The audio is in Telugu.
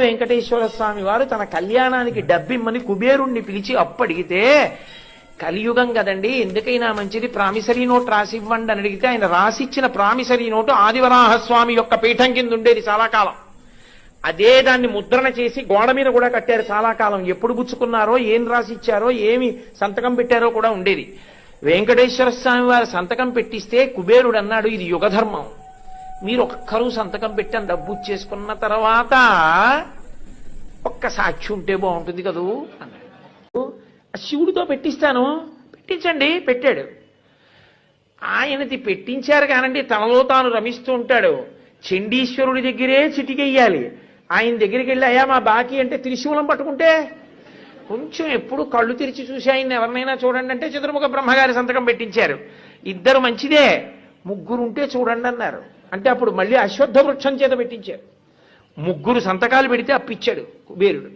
వెంకటేశ్వర స్వామి వారు తన కళ్యాణానికి డబ్బిమ్మని కుబేరుణ్ణి పిలిచి అప్పడిగితే, కలియుగం కదండి, ఎందుకైనా మంచిది ప్రామిసరీ నోట్ రాసి ఇవ్వండి అని అడిగితే ఆయన రాసిచ్చిన ప్రామిసరీ నోటు ఆదివరాహస్వామి యొక్క పీఠం కింద ఉండేది చాలా కాలం. అదే దాన్ని ముద్రణ చేసి గోడ మీద కూడా కట్టారు చాలా కాలం. ఎప్పుడు పుచ్చుకున్నారో, ఏం రాసిచ్చారో, ఏమి సంతకం పెట్టారో కూడా ఉండేది. వెంకటేశ్వర స్వామి వారు సంతకం పెట్టిస్తే కుబేరుడు అన్నాడు, ఇది యుగధర్మం, మీరు ఒక్కరూ సంతకం పెట్టాను డబ్బు చేసుకున్న తర్వాత ఒక్క సాక్షి ఉంటే బాగుంటుంది కదూ అన్నాడు. శివుడితో పెట్టిస్తాను, పెట్టించండి. పెట్టాడు. ఆయనది పెట్టించారు కానండి, తనలో తాను రమిస్తూ ఉంటాడు. చండీశ్వరుడి దగ్గరే చిటికెయ్యాలి. ఆయన దగ్గరికి వెళ్ళి అయ్యా మా బాకీ అంటే త్రిశూలం పట్టుకుంటే కొంచెం ఎప్పుడు కళ్ళు తెరిచి చూసి ఆయన ఎవరినైనా చూడండి అంటే చతుర్ముఖ బ్రహ్మగారి సంతకం పెట్టించారు. ఇద్దరు మంచిదే, ముగ్గురుంటే చూడండి అన్నారు. అంటే అప్పుడు మళ్ళీ అశ్వత్థ వృక్షం చేత పెట్టించారు. ముగ్గురు సంతకాలు పెడితే అప్పిచ్చాడు కుబేరుడు.